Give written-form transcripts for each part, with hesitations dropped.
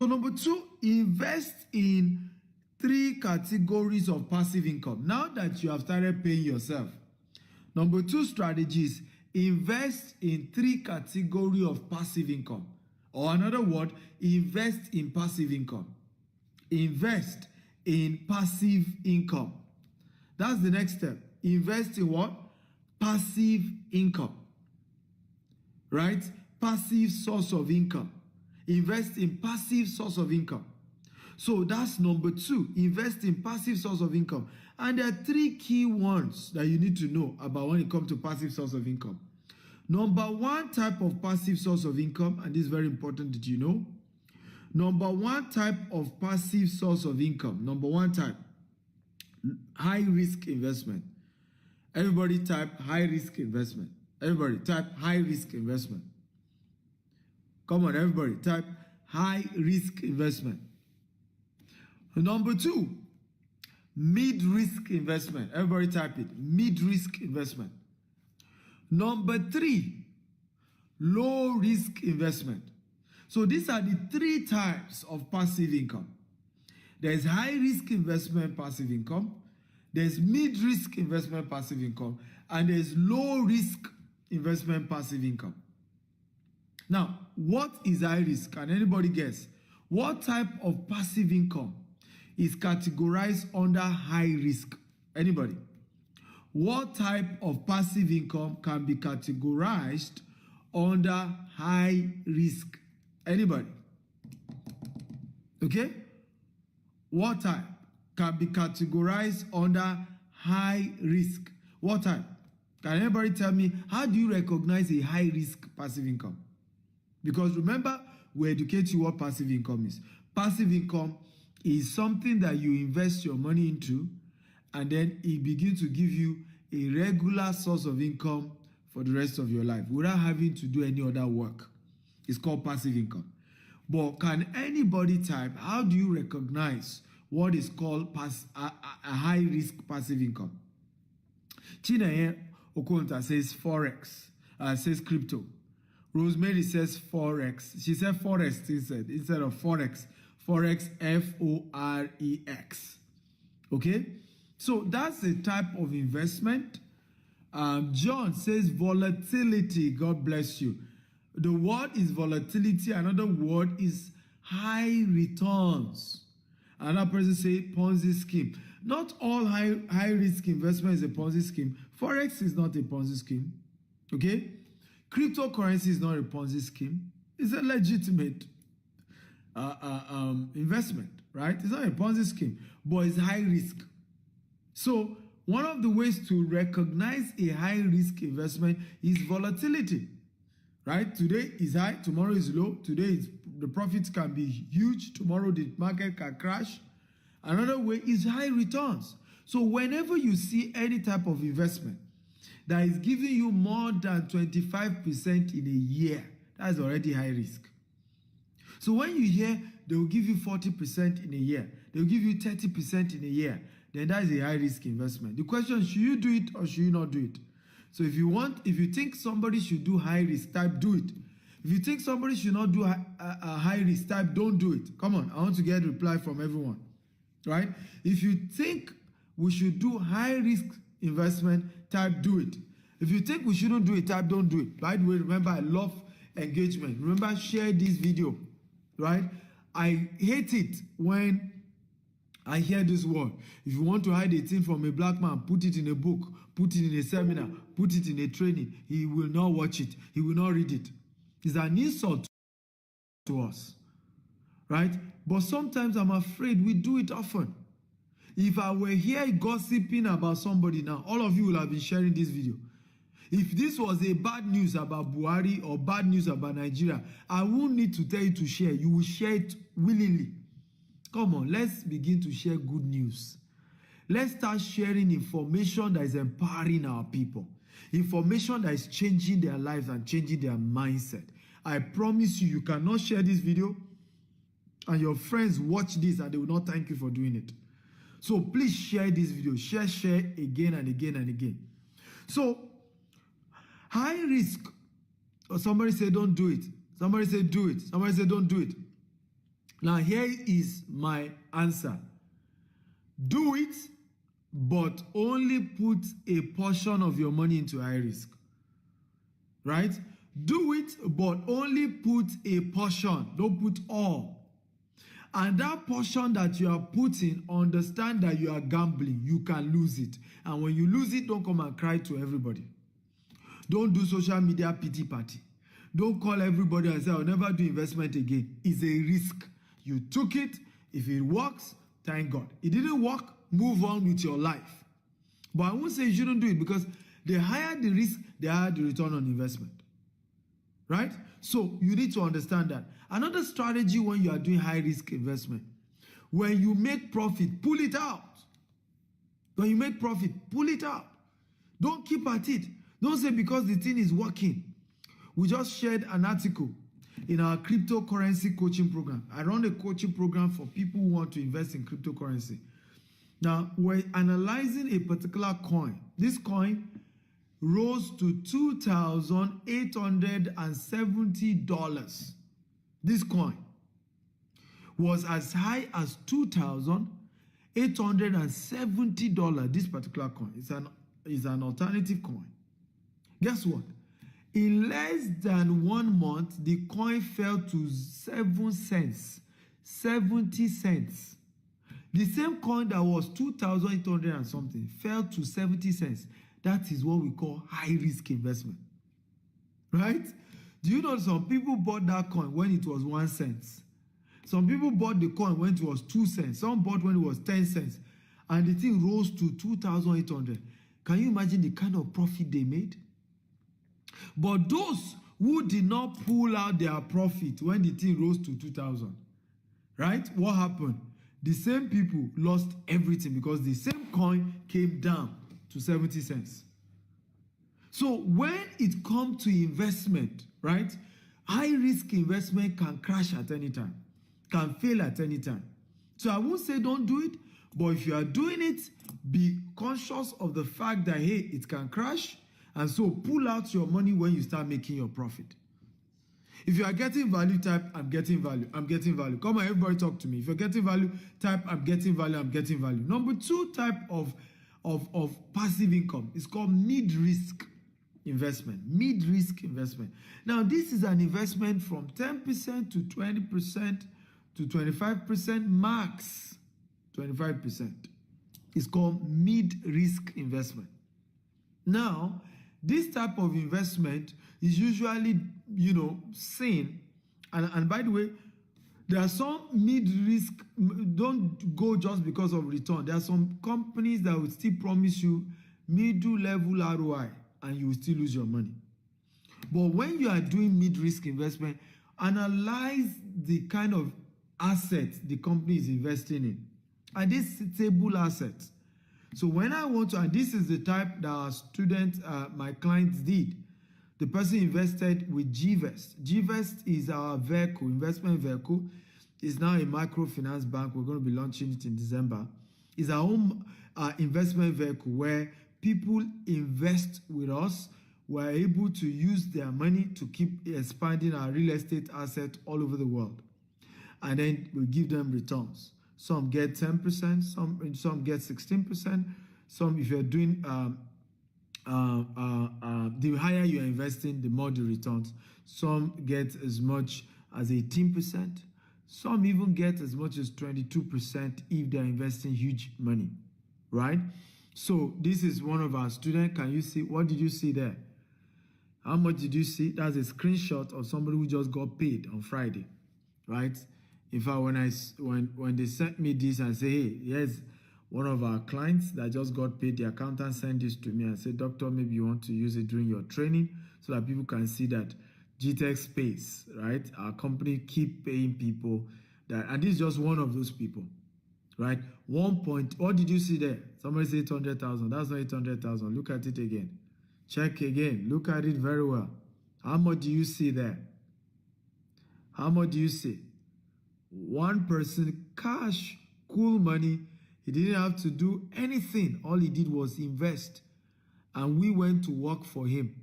So number 2, invest in 3 categories of passive income. Now that you have started paying yourself, number 2 strategy is invest in 3 categories of passive income. Or another word, invest in passive income. Invest in passive income. That's the next step. Invest in what? Passive income. Right? Passive source of income. Invest in passive source of income. So that's number 2. Invest in passive source of income. And there are 3 key ones that you need to know about when it comes to passive source of income. Number 1 type of passive source of income, and this is very important that you know. Number 1 type of passive source of income. Number 1 type, high risk investment. Everybody type high risk investment. Everybody type high risk investment. Come on, everybody type high risk investment. Number 2, mid risk investment. Everybody type it, mid risk investment. Number 3, low risk investment. So these are the 3 types of passive income. There's high risk investment passive income, there's mid risk investment passive income, and there's low risk investment passive income. Now, what is high risk? Can anybody guess? What type of passive income is categorized under high risk? Anybody? What type of passive income can be categorized under high risk? Anybody? Okay? What type can be categorized under high risk? What type? Can anybody tell me, how do you recognize a high risk passive income? Because remember, we educate you what passive income is. Passive income is something that you invest your money into, and then it begins to give you a regular source of income for the rest of your life without having to do any other work. It's called passive income. But can anybody type, how do you recognize what is called a high risk passive income? Chineye Okonta says Forex, says crypto. Rosemary says Forex. She said Forex instead of Forex. Forex, Forex. Okay? So that's the type of investment. John says volatility. God bless you. The word is volatility. Another word is high returns. Another person say Ponzi scheme. Not all high risk investment is a Ponzi scheme. Forex is not a Ponzi scheme. Okay? Cryptocurrency is not a Ponzi scheme. It's a legitimate investment, right? It's not a Ponzi scheme, but it's high risk. So one of the ways to recognize a high risk investment is volatility, right? Today is high, tomorrow is low. Today the profits can be huge. Tomorrow the market can crash. Another way is high returns. So whenever you see any type of investment that is giving you more than 25% in a year, that's already high risk. So when you hear they will give you 40% in a year, they will give you 30% in a year, then that is a high risk investment. The question is, should you do it or should you not do it? So if you think somebody should do high risk, type do it. If you think somebody should not do a high risk, type don't do it. Come on, I want to get a reply from everyone, right? If you think we should do high risk investment, type do it. If you think we shouldn't do it, type don't do it. By the way, remember, I love engagement. Remember, share this video, right? I hate it when I hear this word. If you want to hide a thing from a black man, put it in a book, put it in a seminar, put it in a training. He will not watch it. He will not read it. It's an insult to us, right? But sometimes I'm afraid we do it often. If I were here gossiping about somebody now, all of you will have been sharing this video. If this was a bad news about Buhari or bad news about Nigeria, I won't need to tell you to share. You will share it willingly. Come on, let's begin to share good news. Let's start sharing information that is empowering our people. Information that is changing their lives and changing their mindset. I promise you, you cannot share this video and your friends watch this and they will not thank you for doing it. So please share this video. Share again and again and again. So, high risk. Or somebody say don't do it. Somebody say do it. Somebody say don't do it. Now, here is my answer. Do it, but only put a portion of your money into high risk. Right? Do it, but only put a portion. Don't put all. And that portion that you are putting, understand that you are gambling. You can lose it. And when you lose it, don't come and cry to everybody. Don't do social media pity party. Don't call everybody and say, I'll never do investment again. It's a risk. You took it. If it works, thank God. It didn't work, move on with your life. But I won't say you shouldn't do it, because the higher the risk, the higher the return on investment. Right? So you need to understand that. Another strategy when you are doing high risk investment, when you make profit, pull it out. When you make profit, pull it out. Don't keep at it. Don't say because the thing is working. We just shared an article in our cryptocurrency coaching program. I run a coaching program for people who want to invest in cryptocurrency. Now, we're analyzing a particular coin. This coin rose to $2,870. This coin was as high as $2,870. This particular coin is an alternative coin. Guess what? In less than 1 month, the coin fell to 7 cents, 70 cents. The same coin that was 2,800 and something fell to 70 cents. That is what we call high risk investment. Right? Do you know some people bought that coin when it was 1 cent? Some people bought the coin when it was 2 cents. Some bought when it was 10 cents. And the thing rose to 2,800. Can you imagine the kind of profit they made? But those who did not pull out their profit when the thing rose to 2,000, right? What happened? The same people lost everything because the same coin came down to 70 cents. So when it comes to investment, right? High risk investment can crash at any time, can fail at any time. So I won't say don't do it, but if you are doing it, be conscious of the fact that, hey, it can crash. And so pull out your money when you start making your profit. If you are getting value, type, I'm getting value, I'm getting value. Come on, everybody talk to me. If you're getting value, type, I'm getting value, I'm getting value. Number 2 type of passive income is called mid-risk investment. Mid-risk investment. Now, this is an investment from 10% to 20% to 25% max 25%. It's called mid-risk investment. Now, this type of investment is usually, seen, and by the way, there are some mid-risk, don't go just because of return. There are some companies that will still promise you middle level ROI and you will still lose your money. But when you are doing mid-risk investment, analyze the kind of assets the company is investing in. Are these stable assets? So when I want to, and this is the type that our students, my clients did. The person invested with Gtext. Gtext is our vehicle, investment vehicle. It's now a microfinance bank. We're going to be launching it in December. It's our own investment vehicle where people invest with us. We're able to use their money to keep expanding our real estate asset all over the world. And then we give them returns. Some get 10%, some get 16%. Some, if you're doing, the higher you're investing, the more the returns. Some get as much as 18%. Some even get as much as 22% if they're investing huge money, right? So this is one of our students. Can you see? What did you see there? How much did you see? That's a screenshot of somebody who just got paid on Friday, right? In fact, when they sent me this and say, hey, here's one of our clients that just got paid, the accountant sent this to me and said, doctor, maybe you want to use it during your training so that people can see that Gtext pays, right? Our company keep paying people that, and this is just one of those people, right? What did you see there? Somebody said 800,000. That's not 800,000. Look at it again. Check again. Look at it very well. How much do you see there? How much do you see? One person, cash, cool money. He didn't have to do anything. All he did was invest. And we went to work for him.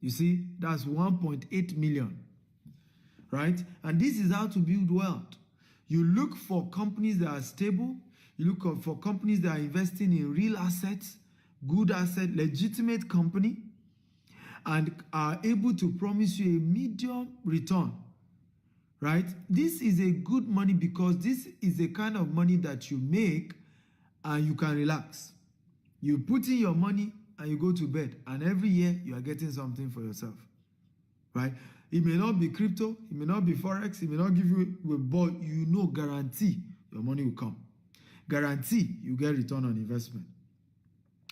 You see, that's 1.8 million. Right? And this is how to build wealth. You look for companies that are stable. You look for companies that are investing in real assets, good asset, legitimate company, and are able to promise you a medium return, right? This is a good money because this is the kind of money that you make and you can relax. You put in your money and you go to bed, and every year you are getting something for yourself, right? It may not be crypto, it may not be forex, it may not give you, but you know, guarantee your money will come. Guarantee you get return on investment.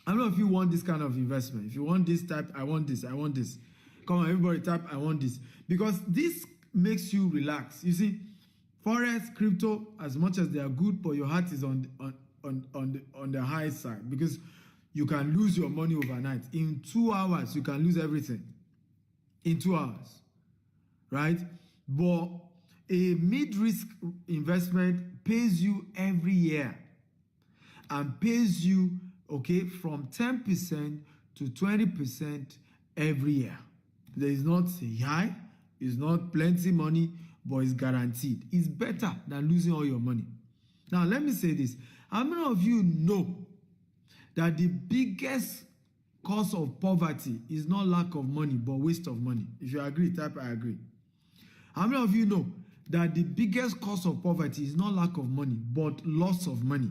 I don't know if you want this kind of investment. If you want this type, I want this, I want this. Come on, everybody type, I want this. Because this makes you relax. You see, forex, crypto, as much as they are good, but your heart is on the high side, because you can lose your money overnight. In 2 hours, you can lose everything. In 2 hours, right? But a mid-risk investment pays you every year and pays you, okay, from 10% to 20% every year. There is not high, it's not plenty money, but it's guaranteed. It's better than losing all your money. Now, let me say this. How many of you know that the biggest cause of poverty is not lack of money, but waste of money? If you agree, type I agree. How many of you know that the biggest cause of poverty is not lack of money, but loss of money,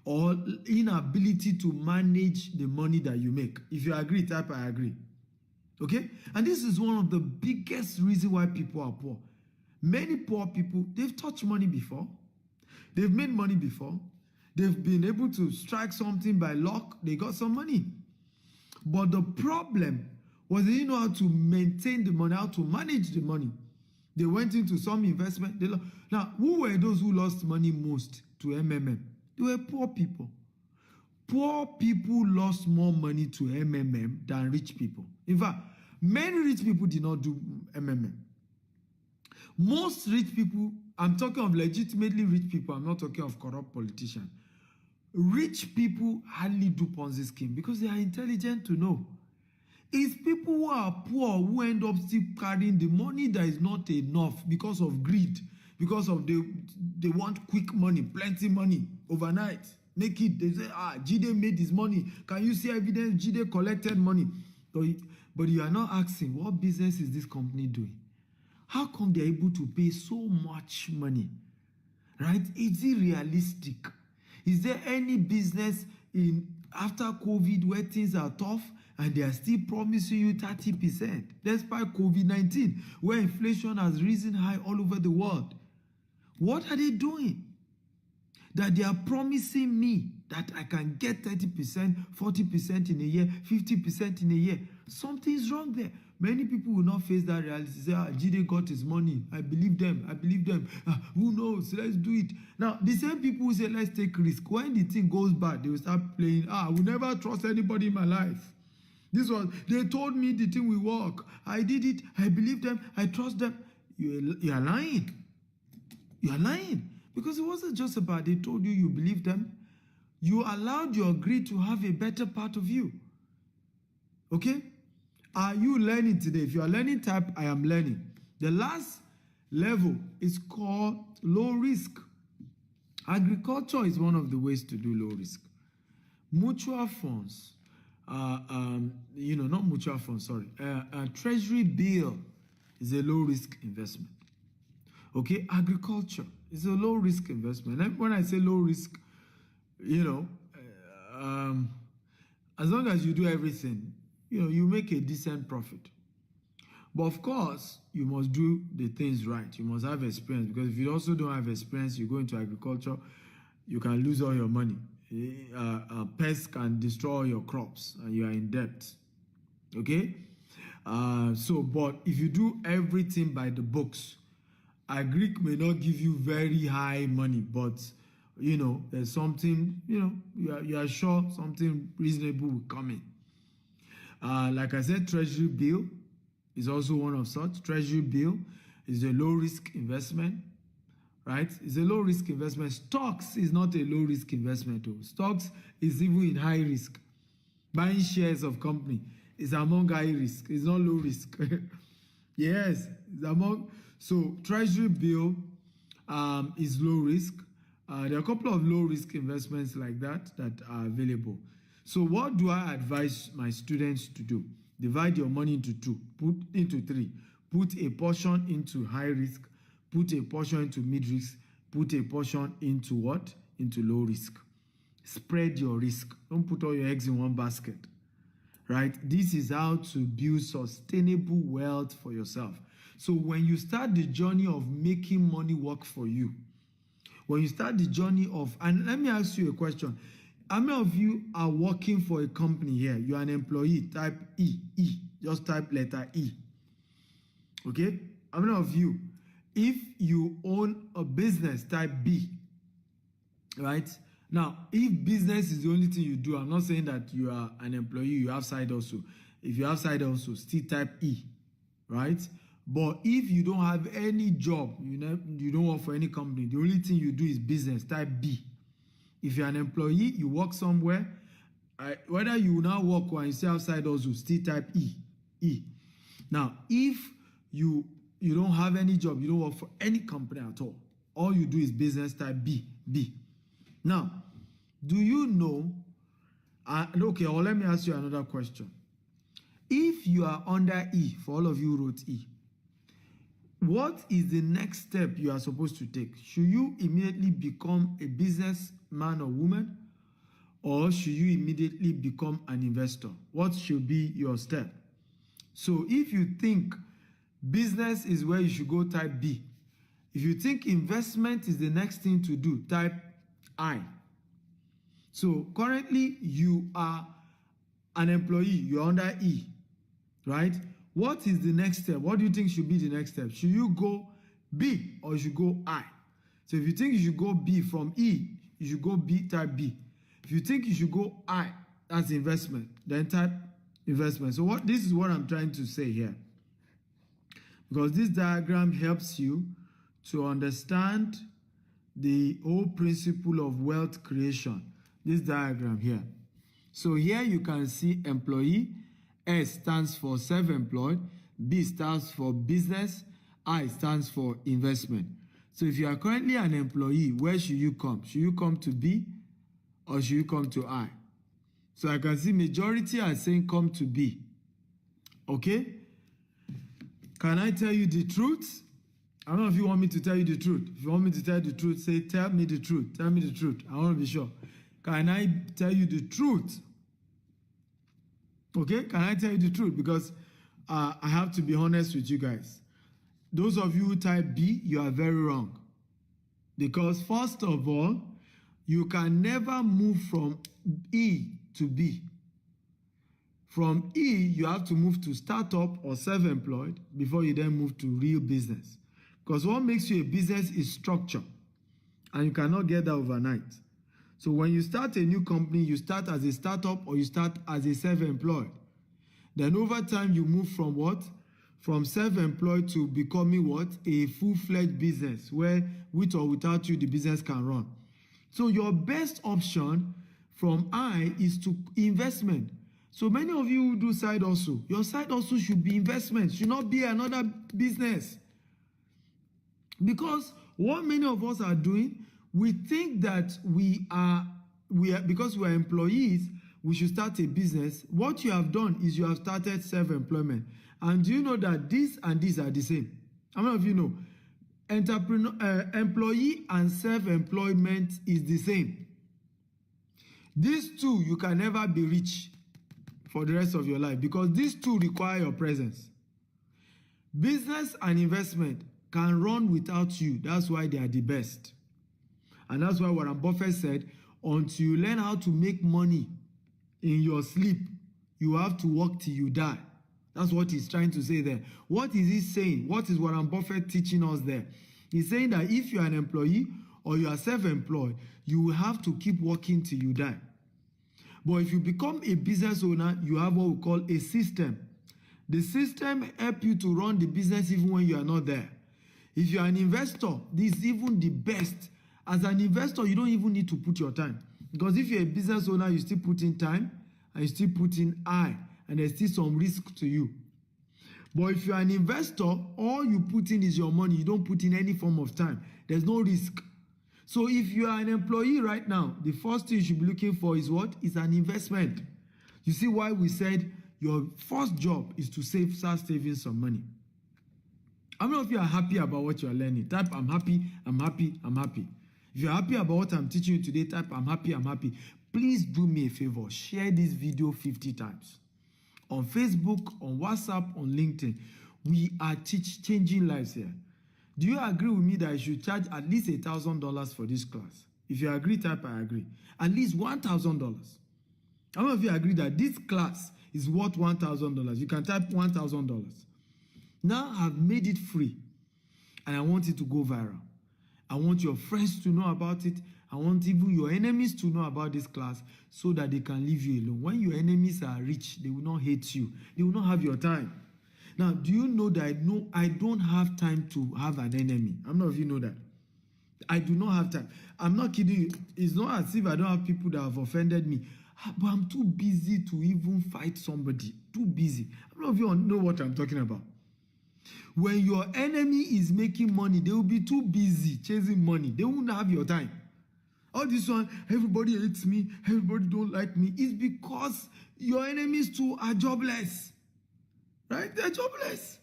or inability to manage the money that you make? If you agree, type I agree. Okay? And this is one of the biggest reasons why people are poor. Many poor people, they've touched money before. They've made money before. They've been able to strike something by luck. They got some money. But the problem was they didn't know how to maintain the money, how to manage the money. They went into some investment. Now, who were those who lost money most to MMM? They were poor people. Poor people lost more money to MMM than rich people. In fact, many rich people did not do MMM. Most rich people, I'm talking of legitimately rich people, I'm not talking of corrupt politicians. Rich people hardly do Ponzi scheme because they are intelligent to know. It's people who are poor who end up still carrying the money that is not enough because of greed, because of they want quick money, plenty money, overnight. Naked, they say, Gde made his money. Can you see evidence? Gde collected money. But you are not asking, what business is this company doing? How come they're able to pay so much money? Right? Is it realistic? Is there any business after COVID where things are tough and they are still promising you 30%? Despite COVID-19, where inflation has risen high all over the world. What are they doing? That they are promising me that I can get 30%, 40% in a year, 50% in a year. Something's wrong there. Many people will not face that reality. Say, Gde got his money. I believe them. I believe them. Who knows? Let's do it. Now, the same people who say, let's take risk. When the thing goes bad, they will start playing, I will never trust anybody in my life. They told me the thing will work. I did it. I believe them. I trust them. You are lying. You are lying. Because it wasn't just about they told you you believe them. You allowed your greed to have a better part of you. Okay? Are you learning today? If you are learning, type I am learning. The last level is called low risk. Agriculture is one of the ways to do low risk. Mutual funds, not mutual funds, sorry. Treasury bill is a low risk investment. Okay, agriculture is a low risk investment. And when I say low risk, as long as you do everything, you make a decent profit. But of course, you must do the things right. You must have experience, because if you also don't have experience, you go into agriculture, you can lose all your money. Pests can destroy your crops and you are in debt. Okay? But if you do everything by the books, agric may not give you very high money, but there's something, you are sure something reasonable will come in. Like I said, treasury bill is also one of such. Treasury bill is a low risk investment, right? It's a low risk investment. Stocks is not a low risk investment. Stocks is even in high risk. Buying shares of company is among high risk. It's not low risk. Yes, it's among. So treasury bill is low risk. There are a couple of low risk investments like that are available. So what do I advise my students to do? Divide your money into three. Put a portion into high risk, put a portion into mid risk, put a portion into what? Into low risk. Spread your risk. Don't put all your eggs in one basket, right? This is how to build sustainable wealth for yourself. So when you start the journey of making money work for you, when you start the journey of, and let me ask you a question. How many of you are working for a company here? You are an employee, type E. Just type letter E. Okay? How many of you, if you own a business, type B. Right? Now, if business is the only thing you do, I'm not saying that you are an employee, you have side also. If you have side also, still type E. Right? But if you don't have any job, you don't work for any company, the only thing you do is business, type B. If you're an employee, you work somewhere, whether you now work or you stay outside also, still type E. Now, if you don't have any job, you don't work for any company at all you do is business, type B. Now, do you know, okay, or let me ask you another question. If you are under E, for all of you who wrote E, what is the next step you are supposed to take? Should you immediately become a businessman or woman, or should you immediately become an investor? What should be your step? So if you think business is where you should go, type B. If you think investment is the next thing to do, type I. So currently you are an employee, you're under E, right? What is the next step? What do you think should be the next step? Should you go B or you should go I? So if you think you should go B from E, you should go B, type B. If you think you should go I, that's investment, then type investment. So this is what I'm trying to say here. Because this diagram helps you to understand the whole principle of wealth creation. This diagram here. So here you can see employee, S stands for self-employed, B stands for business, I stands for investment. So if you are currently an employee, where should you come? Should you come to B or should you come to I? So I can see majority are saying come to B. Okay? Can I tell you the truth? I don't know if you want me to tell you the truth. If you want me to tell you the truth, say, tell me the truth. Tell me the truth. I want to be sure. Can I tell you the truth? Okay, can I tell you the truth? Because I have to be honest with you guys. Those of you who type B, you are very wrong. Because first of all, you can never move from E to B. From E, you have to move to startup or self-employed before you then move to real business. Because what makes you a business is structure. And you cannot get that overnight. So when you start a new company, you start as a startup or you start as a self-employed. Then over time, you move from what? From self-employed to becoming what? A full-fledged business where with or without you, the business can run. So your best option from I is to investment. So many of you who do side hustle, your side hustle should be investment, should not be another business. Because what many of us are doing, we think that because we are employees, we should start a business. What you have done is you have started self-employment. And do you know that this and this are the same? How many of you know? Employee and self-employment is the same. These two, you can never be rich for the rest of your life because these two require your presence. Business and investment can run without you. That's why they are the best. And that's why Warren Buffett said, until you learn how to make money in your sleep, you have to work till you die. That's what he's trying to say there. What is he saying? What is Warren Buffett teaching us there? He's saying that if you're an employee or you are self-employed, you will have to keep working till you die. But if you become a business owner, you have what we call a system. The system helps you to run the business even when you are not there. If you are an investor, this is even the best. As an investor, you don't even need to put your time. Because if you're a business owner, you still put in time and you still put in I, and there's still some risk to you. But if you're an investor, all you put in is your money. You don't put in any form of time. There's no risk. So if you are an employee right now, the first thing you should be looking for is what? Is an investment. You see why we said your first job is to start saving some money. How many of you are happy about what you are learning? Type, I'm happy, I'm happy, I'm happy. If you're happy about what I'm teaching you today, type, I'm happy, I'm happy. Please do me a favor. Share this video 50 times. On Facebook, on WhatsApp, on LinkedIn. We are changing lives here. Do you agree with me that I should charge at least $1,000 for this class? If you agree, type I agree. At least $1,000. How many of you agree that this class is worth $1,000? You can type $1,000. Now I've made it free and I want it to go viral. I want your friends to know about it. I want even your enemies to know about this class so that they can leave you alone. When your enemies are rich, they will not hate you. They will not have your time. Now, do you know that I don't have time to have an enemy? How many of you know that? I do not have time. I'm not kidding you. It's not as if I don't have people that have offended me. But I'm too busy to even fight somebody. Too busy. How many of you know what I'm talking about? When your enemy is making money, they will be too busy chasing money. They won't have your time. All this one, everybody hates me, everybody don't like me. It's because your enemies too are jobless. Right? They're jobless.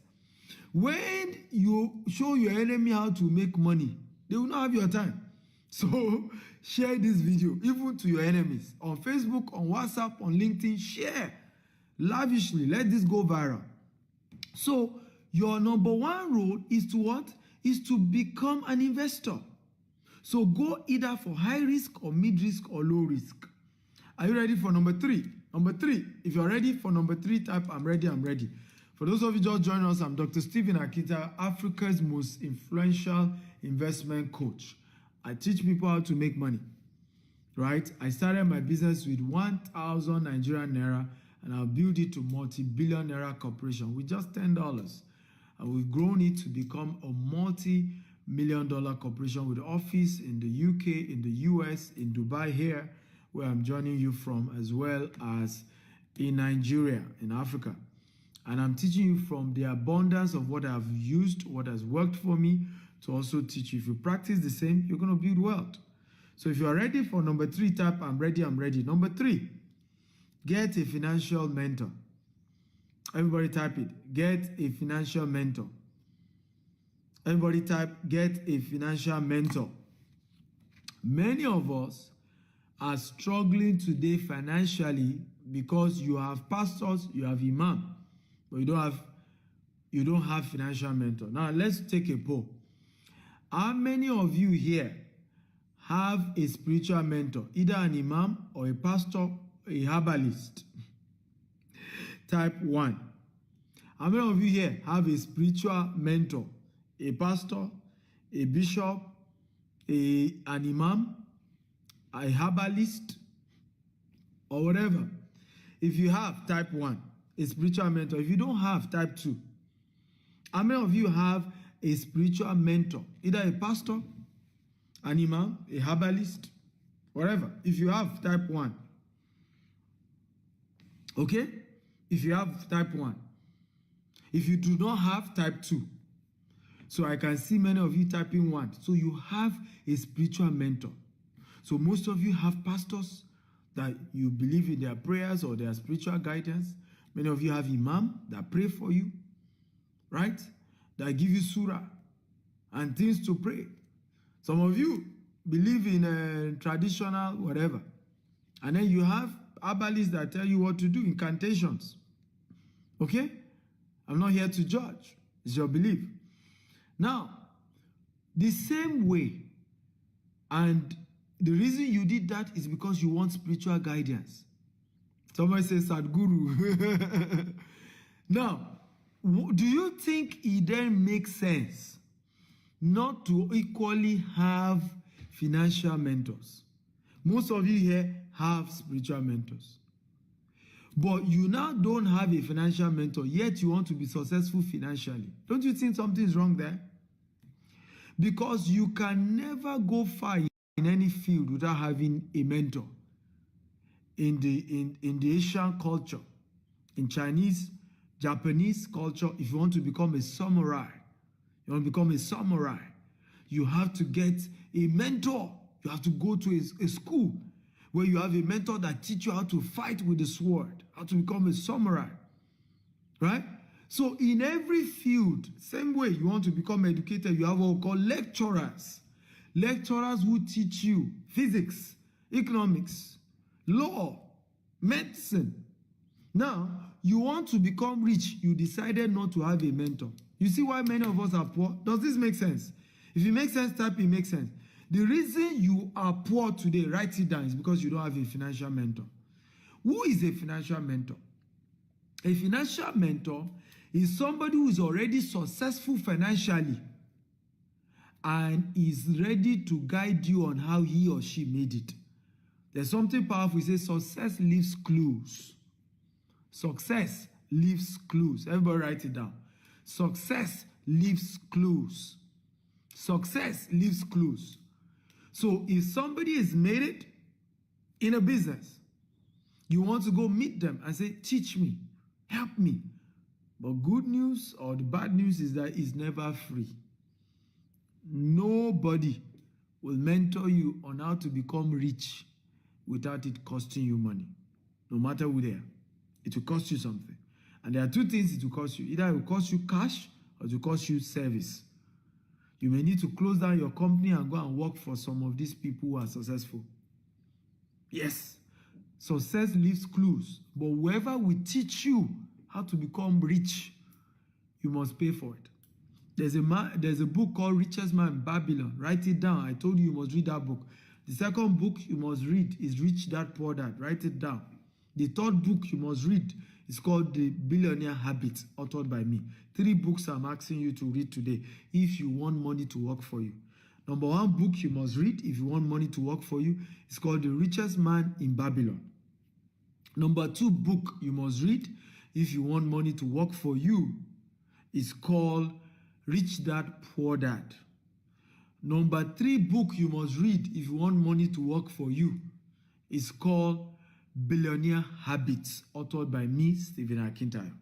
When you show your enemy how to make money, they will not have your time. So share this video, even to your enemies. On Facebook, on WhatsApp, on LinkedIn, share lavishly. Let this go viral. So your number one role is to what? Is to become an investor. So go either for high risk or mid risk or low risk. Are you ready for number 3? Number 3, if you're ready for number 3, type I'm ready, I'm ready. For those of you just joining us, I'm Dr. Stephen Akita, Africa's most influential investment coach. I teach people how to make money, right? I started my business with 1,000 Nigerian Naira and I'll build it to multi-billion Naira corporation with just $10. And we've grown it to become a multi-million dollar corporation with office in the UK, in the US, in Dubai here, where I'm joining you from, as well as in Nigeria, in Africa. And I'm teaching you from the abundance of what I've used, what has worked for me, to also teach you. If you practice the same, you're going to build wealth. So if you're ready for number 3, type I'm ready, I'm ready. Number 3, get a financial mentor. Everybody type it. Get a financial mentor. Everybody type, get a financial mentor. Many of us are struggling today financially because you have pastors, you have imam, but you don't have financial mentor. Now let's take a poll. How many of you here have a spiritual mentor, either an imam or a pastor, a herbalist? Type 1. How many of you here have a spiritual mentor, a pastor, a bishop, an imam, a herbalist, or whatever? If you have, type 1, a spiritual mentor. If you don't have, type 2. How many of you have a spiritual mentor, either a pastor, an imam, a herbalist, whatever? If you have, type 1. Okay? If you have, type 1. If you do not have, type 2. So I can see many of you typing 1. So you have a spiritual mentor. So most of you have pastors that you believe in their prayers or their spiritual guidance. Many of you have imam that pray for you, right? That give you surah and things to pray. Some of you believe in traditional whatever. And then you have herbalists that tell you what to do, incantations. Okay? I'm not here to judge. It's your belief. Now, the same way, and the reason you did that is because you want spiritual guidance. Somebody says Sadhguru. Now, do you think it then makes sense not to equally have financial mentors? Most of you here have spiritual mentors. But you now don't have a financial mentor, yet you want to be successful financially. Don't you think something's wrong there? Because you can never go far in any field without having a mentor. In the Asian culture, in Chinese, Japanese culture, if you want to become a samurai, you have to get a mentor. You have to go to a school where you have a mentor that teach you how to fight with the sword, how to become a samurai, right? So in every field, same way you want to become educated, you have what we call lecturers. Lecturers who teach you physics, economics, law, medicine. Now, you want to become rich, you decided not to have a mentor. You see why many of us are poor? Does this make sense? If it makes sense, type it makes sense. The reason you are poor today, write it down, is because you don't have a financial mentor. Who is a financial mentor? A financial mentor is somebody who is already successful financially and is ready to guide you on how he or she made it. There's something powerful. It says success leaves clues. Success leaves clues. Everybody write it down. Success leaves clues. Success leaves clues. So if somebody has made it in a business, you want to go meet them and say, teach me, help me. But good news or the bad news is that it's never free. Nobody will mentor you on how to become rich without it costing you money. No matter who they are, it will cost you something. And there are two things it will cost you. Either it will cost you cash or it will cost you service. You may need to close down your company and go and work for some of these people who are successful. Yes, success leaves clues. But whoever will teach you how to become rich, you must pay for it. There's a book called Richest Man in Babylon. Write it down. I told you must read that book. The second book you must read is Rich Dad Poor Dad. Write it down. The third book you must read is called The Billionaire Habit, authored by me. 3 books I'm asking you to read today if you want money to work for you. Number 1 book you must read if you want money to work for you is called The Richest Man in Babylon. Number 2 book you must read if you want money to work for you is called Rich Dad Poor Dad. Number 3 book you must read if you want money to work for you is called Billionaire Habits, authored by me, Stephen Akintayo.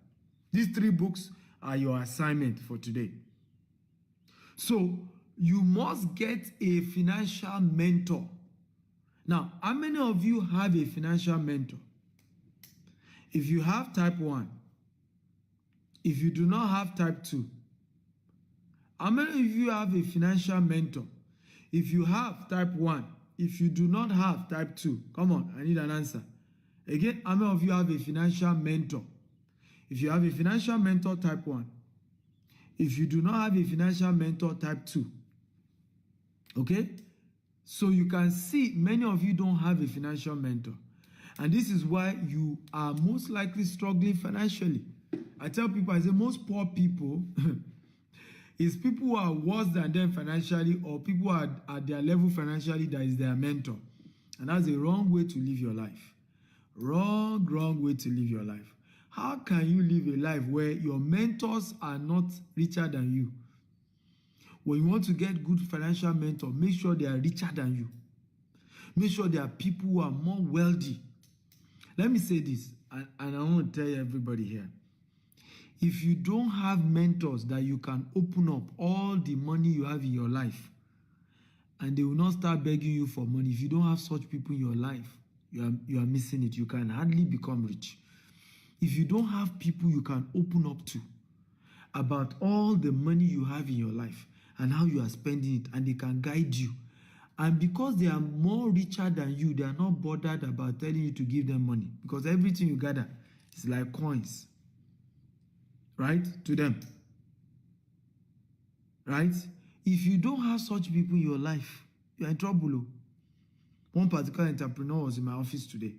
These 3 books are your assignment for today. So you must get a financial mentor. Now, how many of you have a financial mentor? If you have type 1, if you do not have type 2, how many of you have a financial mentor? If you have type 1, if you do not have type 2, come on, I need an answer. Again, how many of you have a financial mentor? If you have a financial mentor, type 1. If you do not have a financial mentor, type 2. Okay? So you can see many of you don't have a financial mentor. And this is why you are most likely struggling financially. I tell people, I say most poor people is people who are worse than them financially, or people who are at their level financially that is their mentor. And that's a wrong way to live your life. Wrong way to live your life. How can you live a life where your mentors are not richer than you? When you want to get good financial mentor, make sure they are richer than you. Make sure they are people who are more wealthy. Let me say this, and I want to tell everybody here. If you don't have mentors that you can open up all the money you have in your life, and they will not start begging you for money, if you don't have such people in your life, you are missing it. You can hardly become rich. If you don't have people you can open up to about all the money you have in your life and how you are spending it, and they can guide you, and because they are more richer than you, they are not bothered about telling you to give them money, because everything you gather is like coins, right, to them, right? If you don't have such people in your life, you are in trouble. One particular entrepreneur was in my office today.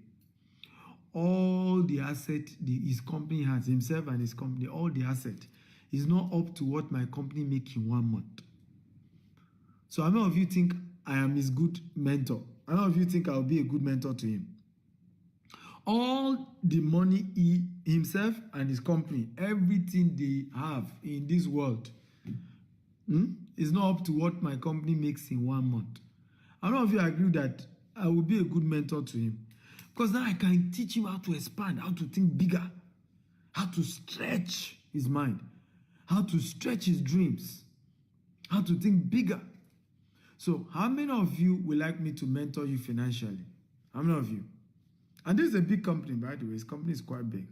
All the asset his company has, himself and his company, all the asset is not up to what my company makes in 1 month. So how many of you think I am his good mentor? How many of you think I'll be a good mentor to him? All the money he himself and his company, everything they have in this world, is not up to what my company makes in 1 month. How many of you agree that I will be a good mentor to him? Because now I can teach him how to expand, how to think bigger, how to stretch his mind, how to stretch his dreams, how to think bigger. So how many of you would like me to mentor you financially? How many of you? And this is a big company, by the way. This company is quite big.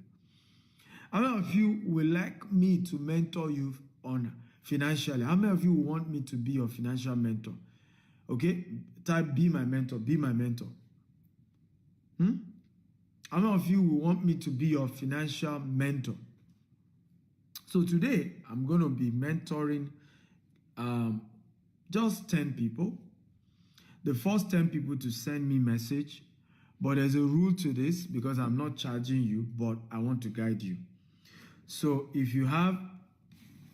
How many of you would like me to mentor you on financially? How many of you want me to be your financial mentor? Okay, type be my mentor, be my mentor. How many of you will want me to be your financial mentor? So today, I'm going to be mentoring just 10 people. The first 10 people to send me message, but there's a rule to this because I'm not charging you, but I want to guide you. So if you have,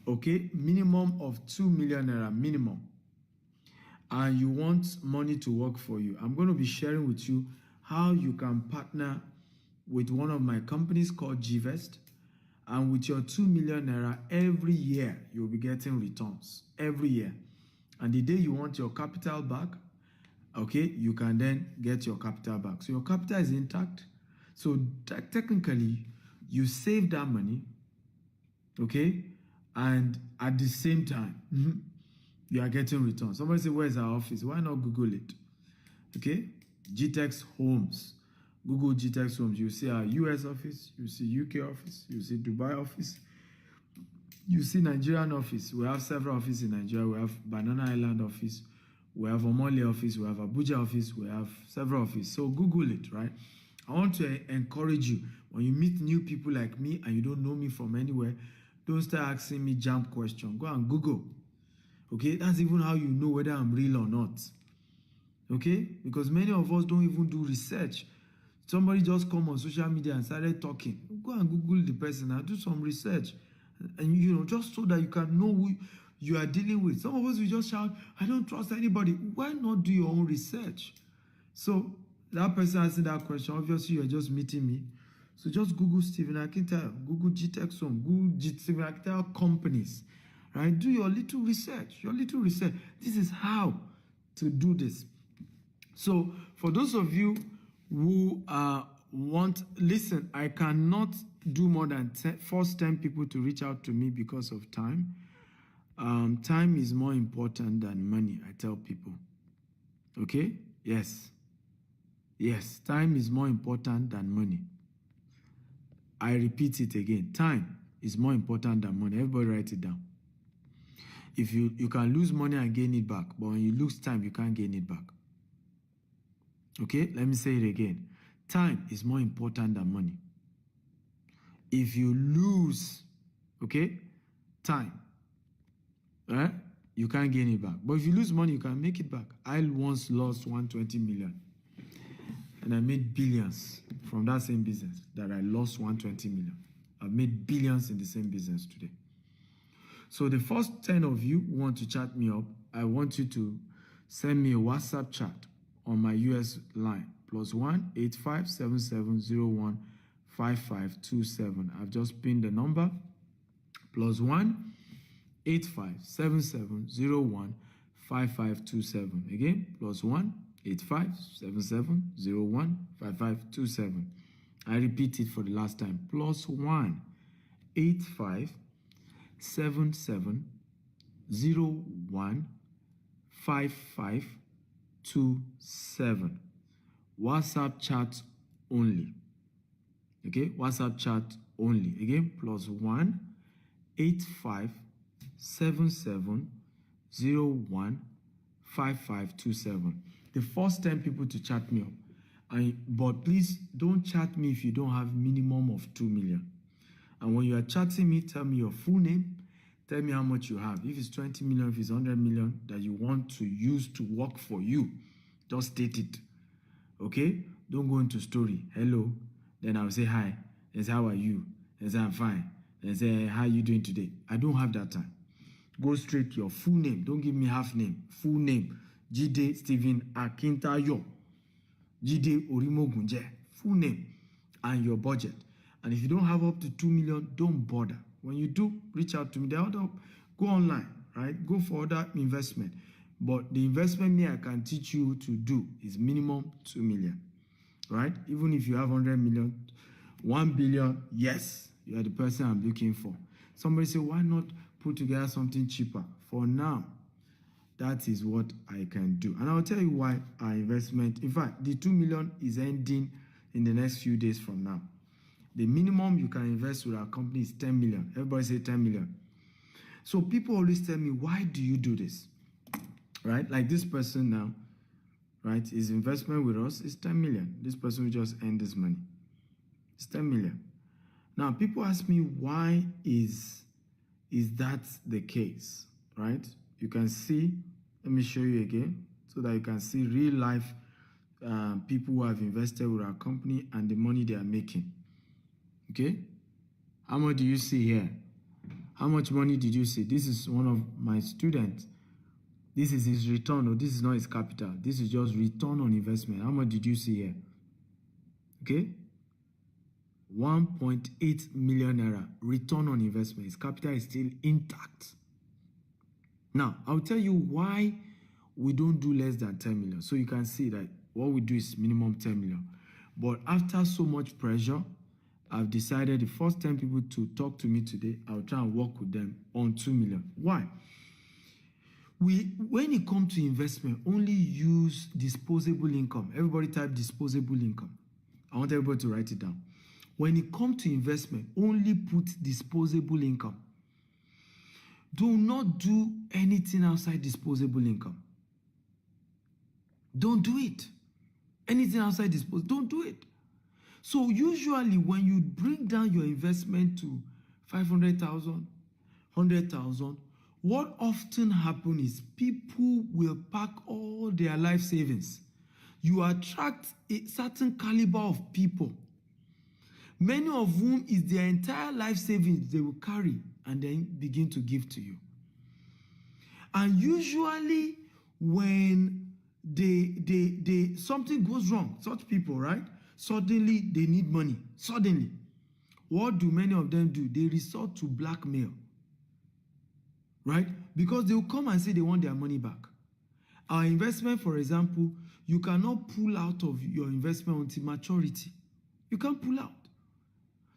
minimum of 2 million naira minimum, and you want money to work for you, I'm going to be sharing with you how you can partner with one of my companies called Gtext, and with your 2 million naira every year, you'll be getting returns every year. And the day you want your capital back, you can then get your capital back. So your capital is intact. So technically, you save that money, and at the same time, you are getting returns. Somebody say, where's our office? Why not Google it? Gtext Homes. Google Gtext Homes. You see our US office, you see UK office, you see Dubai office, you see Nigerian office. We have several offices in Nigeria. We have Banana Island office, we have Omole office, we have Abuja office, we have several offices. So Google it, right? I want to encourage you, when you meet new people like me and you don't know me from anywhere, don't start asking me jump questions. Go and Google. That's even how you know whether I'm real or not. Because many of us don't even do research. Somebody just come on social media and started talking. Go and Google the person and do some research. And, just so that you can know who you are dealing with. Some of us will just shout, I don't trust anybody. Why not do your own research? So that person asking that question, obviously you're just meeting me. So just Google Stephen Akintayo, Google Gtext Home, Google Stephen Akintayo companies. Right? Do your little research. This is how to do this. So for those of you who listen, I cannot do more than first 10 people to reach out to me because of time. Time is more important than money, I tell people. Yes, time is more important than money. I repeat it again. Time is more important than money. Everybody write it down. If you can lose money and gain it back, but when you lose time, you can't gain it back. Let me say it again. Time is more important than money. If you lose, time, you can't gain it back. But if you lose money, you can make it back. I once lost 120 million. And I made billions from that same business that I lost 120 million. I've made billions in the same business today. So the first 10 of you who want to chat me up, I want you to send me a WhatsApp chat on my US line, +1 857701 5527. I've just pinned the number, +1 857701 5527. Again, +1 857701 5527. I repeat it for the last time, +1 857701 5527. WhatsApp chat only. WhatsApp chat only. Again, +1 857701 5527. The first 10 people to chat me up. But please don't chat me if you don't have minimum of 2 million. And when you are chatting me, tell me your full name. Tell me how much you have. If it's 20 million, if it's 100 million that you want to use to work for you, just state it. Don't go into story. Hello. Then I'll say hi. Then say, how are you? Then say, I'm fine. Then say, how are you doing today? I don't have that time. Go straight to your full name. Don't give me half name. Full name. Jide Stephen Akintayo. Jide Orimogunje. Full name. And your budget. And if you don't have up to 2 million, don't bother. When you do, reach out to me. Go online, right? Go for other investment. But the investment me I can teach you to do is minimum 2 million, right? Even if you have 100 million, 1 billion, yes, you are the person I'm looking for. Somebody say, why not put together something cheaper? For now, that is what I can do. And I'll tell you why our investment, in fact, the 2 million is ending in the next few days from now. The minimum you can invest with our company is 10 million. Everybody say 10 million. So people always tell me, why do you do this? Right? Like this person now, right? His investment with us is 10 million. This person will just earn this money. It's 10 million. Now, people ask me, why is that the case, right? You can see, let me show you again, so that you can see real life people who have invested with our company and the money they are making. Okay? How much do you see here? How much money did you see? This is one of my students. This is his return, or this is not his capital. This is just return on investment. How much did you see here? Okay? 1.8 million naira return on investment. His capital is still intact. Now, I'll tell you why we don't do less than 10 million. So you can see that what we do is minimum 10 million. But after so much pressure, I've decided the first 10 people to talk to me today, I'll try and work with them on 2 million. Why? When it comes to investment, only use disposable income. Everybody type disposable income. I want everybody to write it down. When it comes to investment, only put disposable income. Do not do anything outside disposable income. Don't do it. Anything outside disposable, don't do it. So usually when you bring down your investment to 500,000, 100,000, what often happens is people will pack all their life savings. You attract a certain caliber of people, many of whom is their entire life savings they will carry and then begin to give to you. And usually when something goes wrong, such people, right? Suddenly they need money. Suddenly. What do many of them do? They resort to blackmail. Right? Because they will come and say they want their money back. Our investment, for example, you cannot pull out of your investment until maturity. You can't pull out.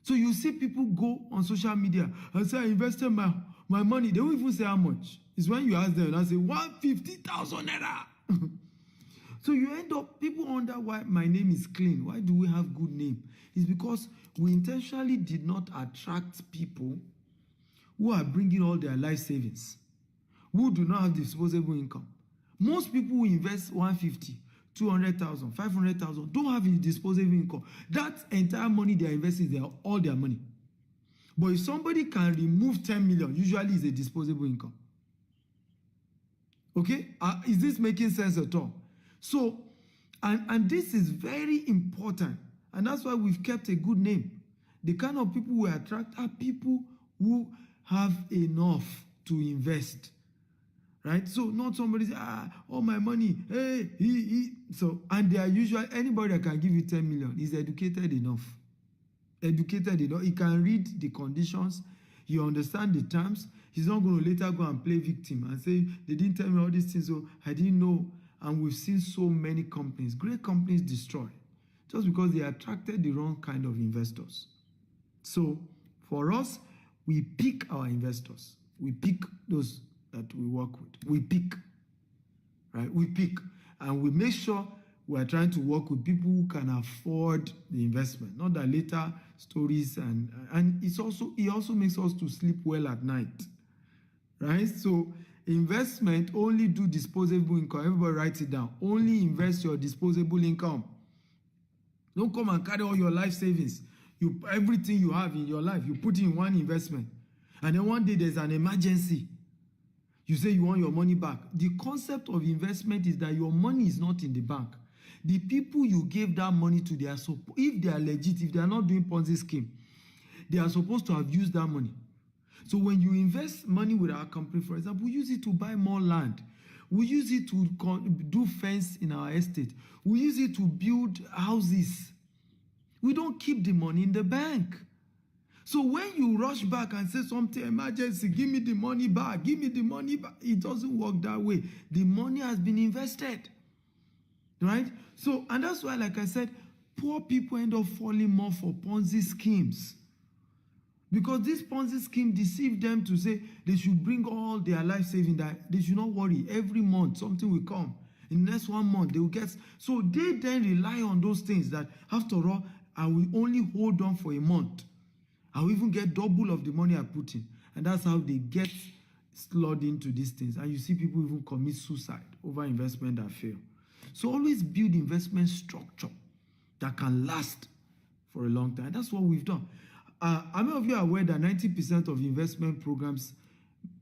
So you see people go on social media and say, I invested my money. They won't even say how much. It's when you ask them and I say, 150,000 naira. So you end up, people wonder why my name is clean. Why do we have good name? It's because we intentionally did not attract people who are bringing all their life savings, who do not have disposable income. Most people who invest 150, 200,000, 500,000 don't have a disposable income. That entire money they are investing is all their money. But if somebody can remove 10 million, usually it's a disposable income. Okay? Is this making sense at all? So, and this is very important. And that's why we've kept a good name. The kind of people we attract are people who have enough to invest. Right? So not somebody say, all my money, hey, So, and they are usually, anybody that can give you 10 million is educated enough. Educated enough. He can read the conditions. He understands the terms. He's not going to later go and play victim and say, they didn't tell me all these things, so I didn't know. And we've seen so many companies, great companies destroy just because they attracted the wrong kind of investors. So for us, we pick our investors. We pick those that we work with. We pick, right? We pick. And we make sure we are trying to work with people who can afford the investment. Not that later stories and it also makes us to sleep well at night. Right? So investment, only do disposable income. Everybody write it down. Only invest your disposable income. Don't come and carry all your life savings. Everything you have in your life, you put in one investment. And then one day there's an emergency. You say you want your money back. The concept of investment is that your money is not in the bank. The people you gave that money to, if they are legit, if they are not doing Ponzi scheme, they are supposed to have used that money. So when you invest money with our company, for example, we use it to buy more land. We use it to do fence in our estate. We use it to build houses. We don't keep the money in the bank. So when you rush back and say something, emergency, give me the money back, it doesn't work that way. The money has been invested. Right? So, and that's why, like I said, poor people end up falling more for Ponzi schemes. Because this Ponzi scheme deceived them to say they should bring all their life savings, that they should not worry. Every month, something will come. In the next 1 month, they will get. So they then rely on those things that, after all, I will only hold on for a month. I will even get double of the money I put in. And that's how they get slid into these things. And you see people even commit suicide over investment that fail. So always build investment structure that can last for a long time. That's what we've done. How many of you are aware that 90% of investment programs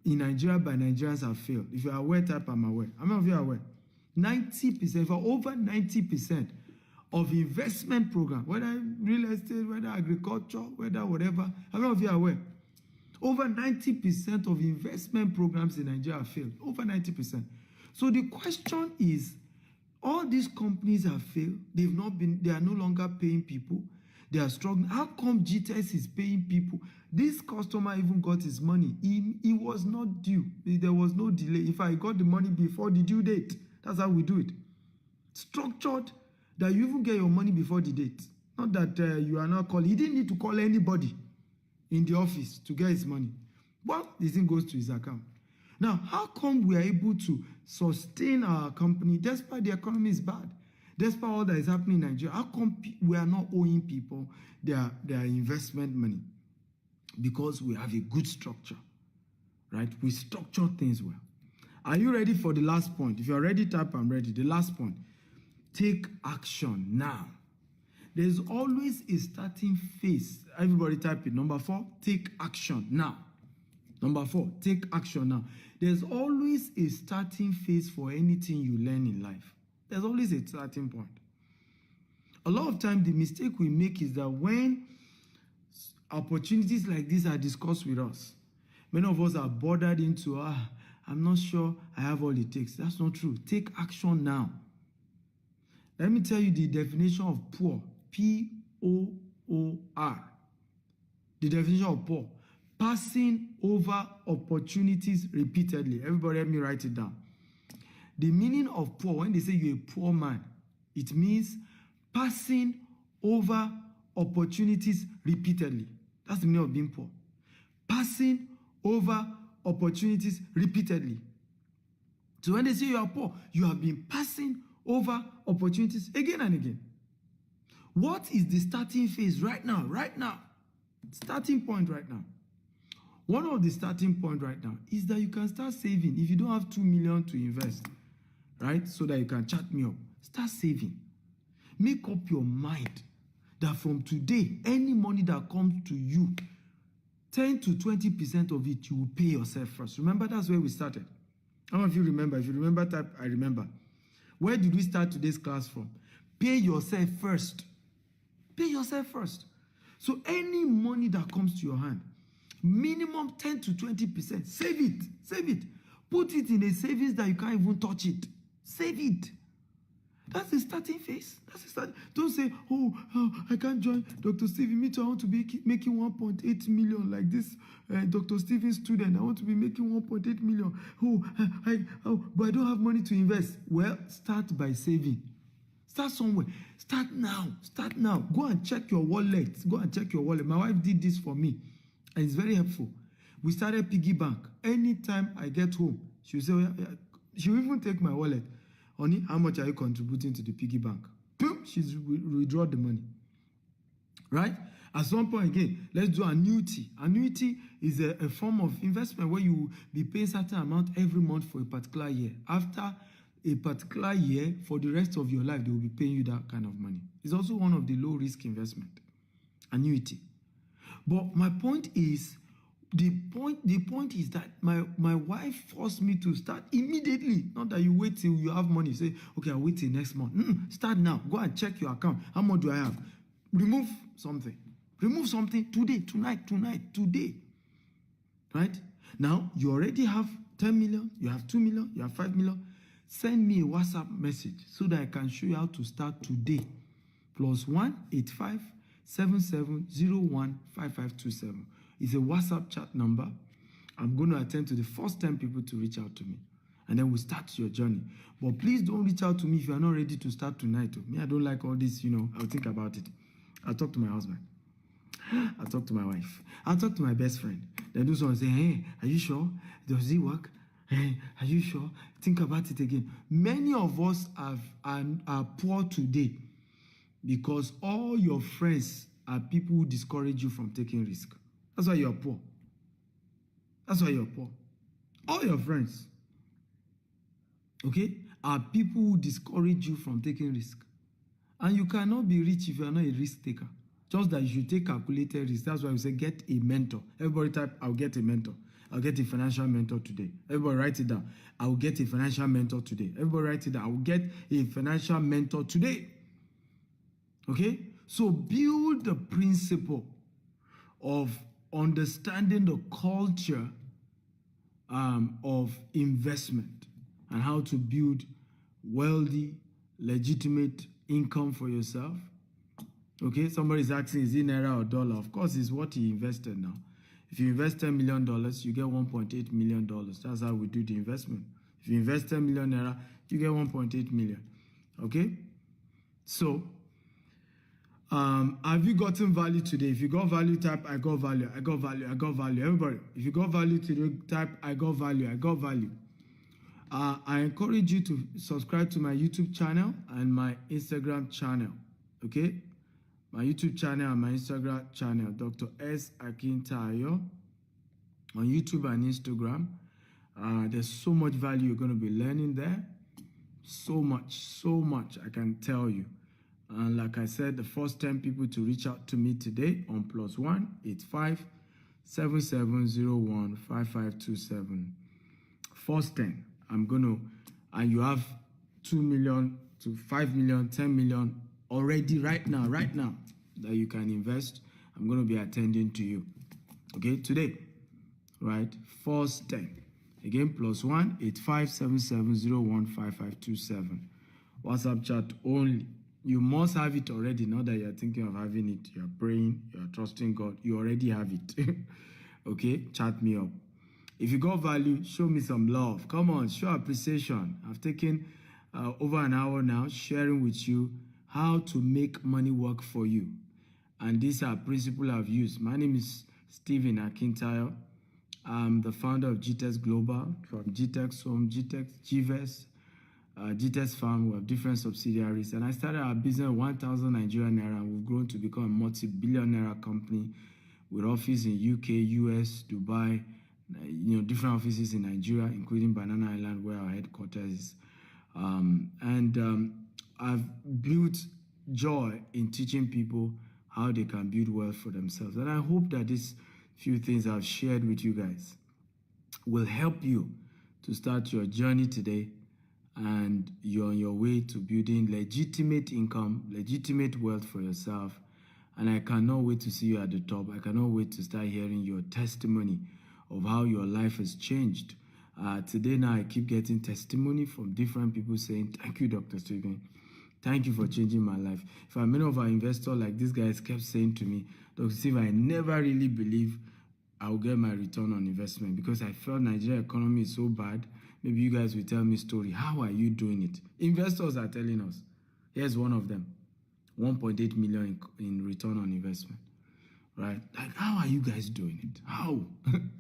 in Nigeria by Nigerians have failed? If you are aware, type I'm aware. How many of you are aware? 90%, for over 90% of investment programs, whether real estate, whether agriculture, whether whatever, how many of you are aware? Over 90% of investment programs in Nigeria have failed. Over 90%. So the question is, all these companies have failed. They are no longer paying people. They are struggling. How come Gtext is paying people? This customer even got his money. He was not due. There was no delay. If I got the money before the due date, that's how we do it. Structured that you even get your money before the date. Not that you are not calling. He didn't need to call anybody in the office to get his money. But the thing goes to his account. Now, how come we are able to sustain our company despite the economy is bad? Despite all that is happening in Nigeria, how come we are not owing people their investment money? Because we have a good structure, right? We structure things well. Are you ready for the last point? If you're ready, type I'm ready. The last point, take action now. There's always a starting phase. Everybody type it. Number 4, take action now. Number 4, take action now. There's always a starting phase for anything you learn in life. There's always a starting point. A lot of times, the mistake we make is that when opportunities like this are discussed with us, many of us are bothered into, I'm not sure I have all it takes. That's not true. Take action now. Let me tell you the definition of poor. P-O-O-R. The definition of poor. Passing over opportunities repeatedly. Everybody help me write it down. The meaning of poor, when they say you're a poor man, it means passing over opportunities repeatedly. That's the meaning of being poor. Passing over opportunities repeatedly. So when they say you are poor, you have been passing over opportunities again and again. What is the starting phase right now? Right now. Starting point right now. One of the starting point right now is that you can start saving. If you don't have 2 million to invest, right, so that you can chat me up, start saving. Make up your mind that from today, any money that comes to you, 10 to 20% of it, you will pay yourself first. Remember, that's where we started. How many of you remember? If you remember, type I remember. Where did we start today's class from? Pay yourself first. Pay yourself first. So any money that comes to your hand, minimum 10 to 20%, save it. Save it. Put it in a savings that you can't even touch it. Save it. That's the starting phase. That's the start. Don't say, I can't join Dr. Stephen. Me too, I want to be making 1.8 million like this Dr. Stephen student. I want to be making 1.8 million. But I don't have money to invest. Well, start by saving. Start somewhere. Start now. Start now. Go and check your wallet. Go and check your wallet. My wife did this for me, and it's very helpful. We started piggy bank. Anytime I get home, she'll say, she'll even take my wallet. Honey, how much are you contributing to the piggy bank? Boom, she's withdraw the money. Right? At some point again, let's do annuity. Annuity is a form of investment where you will be paying certain amount every month for a particular year. After a particular year, for the rest of your life, they will be paying you that kind of money. It's also one of the low-risk investment. Annuity. But my point is, the point is that my wife forced me to start immediately. Not that you wait till you have money. Say, okay, I'll wait till next month. Start now. Go and check your account. How much do I have? Remove something. Remove something today, tonight, today. Right? Now, you already have 10 million. You have 2 million. You have 5 million. Send me a WhatsApp message so that I can show you how to start today. +1 85 7701 5527. It's a WhatsApp chat number. I'm going to attend to the first 10 people to reach out to me. And then we'll start your journey. But please don't reach out to me if you are not ready to start tonight. Me, I don't like all this, I'll think about it. I'll talk to my husband. I'll talk to my wife. I'll talk to my best friend. Then do someone say, hey, are you sure? Does it work? Hey, are you sure? Think about it again. Many of us are poor today because all your friends are people who discourage you from taking risk. That's why you're poor. That's why you're poor. All your friends, okay, are people who discourage you from taking risk. And you cannot be rich if you are not a risk taker. Just that you should take calculated risk. That's why we say get a mentor. Everybody type, I'll get a mentor. I'll get a financial mentor today. Everybody write it down. I will get a financial mentor today. Everybody write it down. I will get a financial mentor today. Okay? So build the principle of understanding the culture of investment and how to build wealthy, legitimate income for yourself. Okay, somebody's asking, is it naira or dollar? Of course, it's what he invested now. If you invest $10 million, you get $1.8 million. That's how we do the investment. If you invest 10 million naira, you get 1.8 million. Okay? So, have you gotten value today? If you got value, type I got value, I got value, I got value. Everybody, if you got value today, type I got value, I got value. I encourage you to subscribe to my YouTube channel and my Instagram channel. Okay? My YouTube channel and my Instagram channel, Dr. S. Akintayo, on YouTube and Instagram. There's so much value you're going to be learning there. So much, I can tell you. And like I said, the first 10 people to reach out to me today on +1 85 7701 5527. First 10, I'm going to, and you have 2 million to 5 million, 10 million already right now that you can invest. I'm going to be attending to you. Okay, today, right? First 10. Again, +1 85 7701 5527. WhatsApp chat only. You must have it already. Not that you're thinking of having it. You're praying, you're trusting God. You already have it. Okay, chat me up. If you got value, show me some love. Come on, show appreciation. I've taken over an hour now sharing with you how to make money work for you. And these are principles I've used. My name is Stephen Akintayo. I'm the founder of Gtext Global, from Gtext Home, Gtext, GVES, Gtext Farm. We have different subsidiaries. And I started our business 1,000 Nigerian naira, and we've grown to become a multi-billion naira company with office in UK, US, Dubai, different offices in Nigeria, including Banana Island, where our headquarters is. I've built joy in teaching people how they can build wealth for themselves. And I hope that these few things I've shared with you guys will help you to start your journey today, and you're on your way to building legitimate income, legitimate wealth for yourself. And I cannot wait to see you at the top. I cannot wait to start hearing your testimony of how your life has changed. Today now, I keep getting testimony from different people saying, thank you, Dr. Stephen. Thank you for changing my life. In fact, many of our investors, like these guys, kept saying to me, Dr. Stephen, I never really believe I'll get my return on investment because I felt Nigerian economy is so bad. Maybe you guys will tell me a story. How are you doing it? Investors are telling us. Here's one of them. 1.8 million in return on investment. Right? Like, how are you guys doing it? How?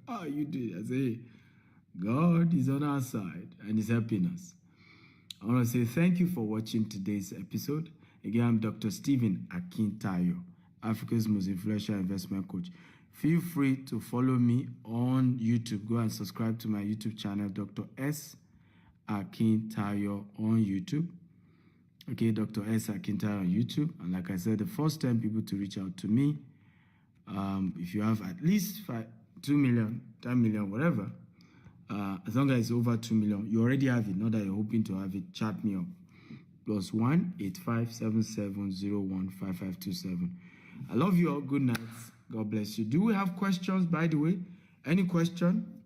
How are you doing it? I say, God is on our side and is helping us. I want to say thank you for watching today's episode. Again, I'm Dr. Stephen Akintayo, Africa's most influential investment coach. Feel free to follow me on YouTube. Go and subscribe to my YouTube channel, Dr. S. Akintayo on YouTube. Okay, Dr. S. Akintayo on YouTube. And like I said, the first 10 people to reach out to me, if you have at least 2 million, 10 million, whatever, as long as it's over 2 million, you already have it. Not that you're hoping to have it. Chat me up. +1 85 7701 5527. I love you all. Good night. God bless you. Do we have questions, by the way? Any question?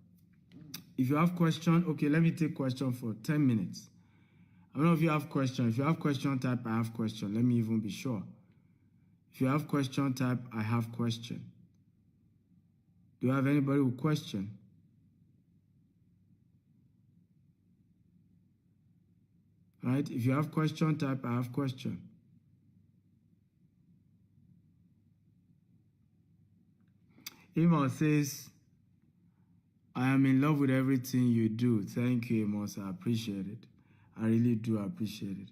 If you have question, okay, let me take question for 10 minutes. I don't know if you have question. If you have question, type I have question. Let me even be sure. If you have question, type I have question. Do you have anybody with question? Right? If you have question, type I have question. Amos says, I am in love with everything you do. Thank you, Amos. I appreciate it. I really do appreciate it.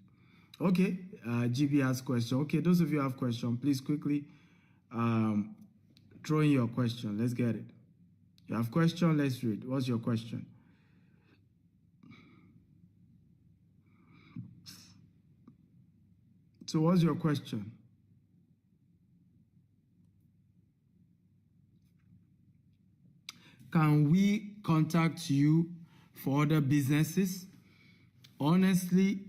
Okay, GB has question. Okay, those of you who have question, please quickly throw in your question. Let's get it. You have question? Let's read. What's your question? So what's your question? Can we contact you for other businesses? Honestly,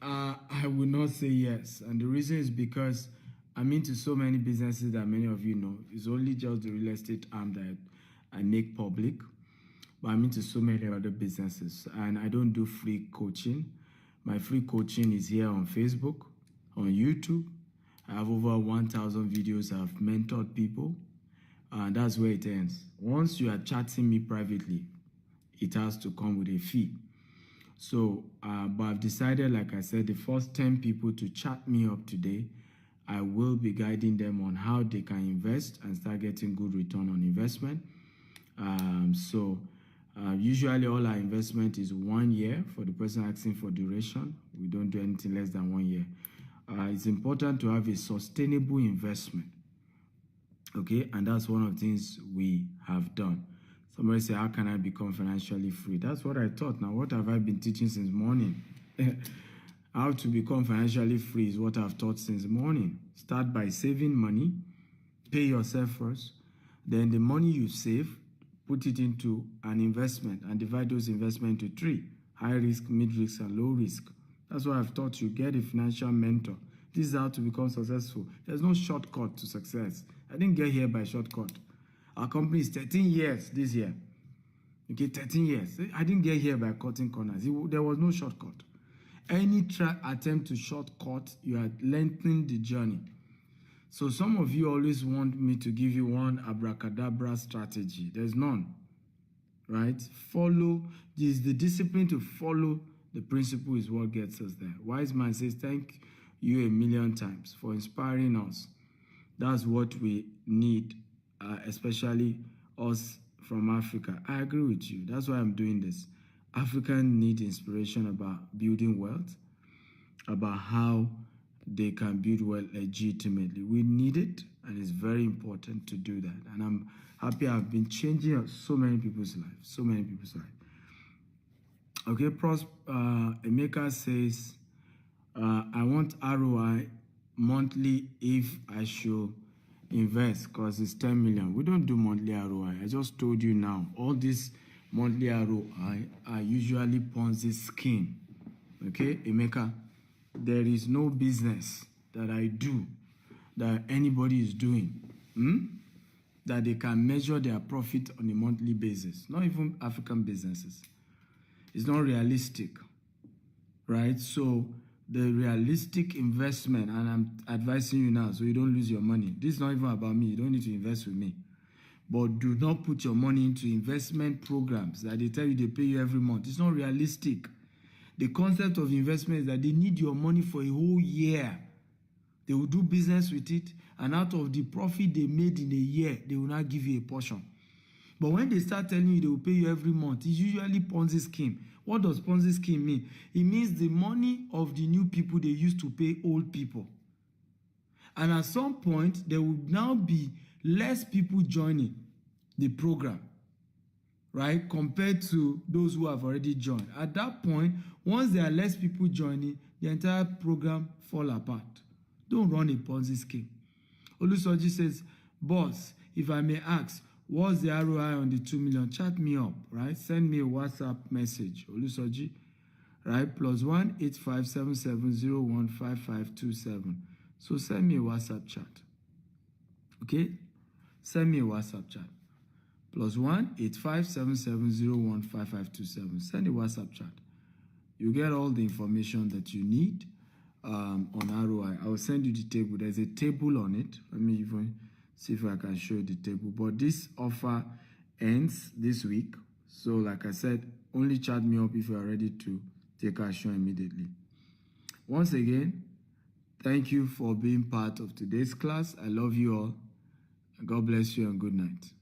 I would not say yes. And the reason is because I'm into so many businesses that many of you know. It's only just the real estate arm that I make public. But I'm into so many other businesses. And I don't do free coaching. My free coaching is here on Facebook, on YouTube. I have over 1,000 videos. I've mentored people. And that's where it ends. Once you are chatting me privately, it has to come with a fee. So, but I've decided, like I said, the first 10 people to chat me up today, I will be guiding them on how they can invest and start getting good return on investment. Usually all our investment is 1 year for the person asking for duration. We don't do anything less than 1 year. It's important to have a sustainable investment. Okay, and that's one of the things we have done. Somebody say, how can I become financially free? That's what I taught. Now, what have I been teaching since morning? How to become financially free is what I've taught since morning. Start by saving money, pay yourself first. Then the money you save, put it into an investment and divide those investments into 3. High risk, mid risk, and low risk. That's what I've taught you. Get a financial mentor. This is how to become successful. There's no shortcut to success. I didn't get here by shortcut. Our company is 13 years this year. Okay, 13 years. I didn't get here by cutting corners. There was no shortcut. Any attempt to shortcut, you are lengthening the journey. So some of you always want me to give you one abracadabra strategy. There's none, right? Follow. This is the discipline to follow the principle is what gets us there. Wise man says, thank you a million times for inspiring us. That's what we need, especially us from Africa. I agree with you. That's why I'm doing this. Africans need inspiration about building wealth, about how they can build wealth legitimately. We need it, and it's very important to do that. And I'm happy I've been changing so many people's lives, so many people's lives. Okay, Emeka says, I want ROI monthly if I should invest because it's 10 million. We don't do monthly ROI. I just told you now. All this monthly ROI are usually Ponzi scheme. Okay, Emeka, there is no business that I do that anybody is doing that they can measure their profit on a monthly basis. Not even African businesses. It's not realistic, right? So the realistic investment, and I'm advising you now so you don't lose your money. This is not even about me. You don't need to invest with me. But do not put your money into investment programs that they tell you they pay you every month. It's not realistic. The concept of investment is that they need your money for a whole year. They will do business with it, and out of the profit they made in a year, they will not give you a portion. But when they start telling you they will pay you every month, it's usually Ponzi scheme. What does Ponzi scheme mean? It means the money of the new people they used to pay old people. And at some point, there will now be less people joining the program, right, compared to those who have already joined. At that point, once there are less people joining, the entire program fall apart. Don't run a Ponzi scheme. Olusoji says, boss, if I may ask, what's the ROI on the 2 million? Chat me up, right? Send me a WhatsApp message, Olusoji, right? +1 8577015527. So send me a WhatsApp chat. Okay? Send me a WhatsApp chat. +1 8577015527. Send a WhatsApp chat. You get all the information that you need on ROI. I will send you the table. There's a table on it. Let me even see if I can show you the table. But this offer ends this week. So like I said, only chat me up if you are ready to take action immediately. Once again, thank you for being part of today's class. I love you all. God bless you and good night.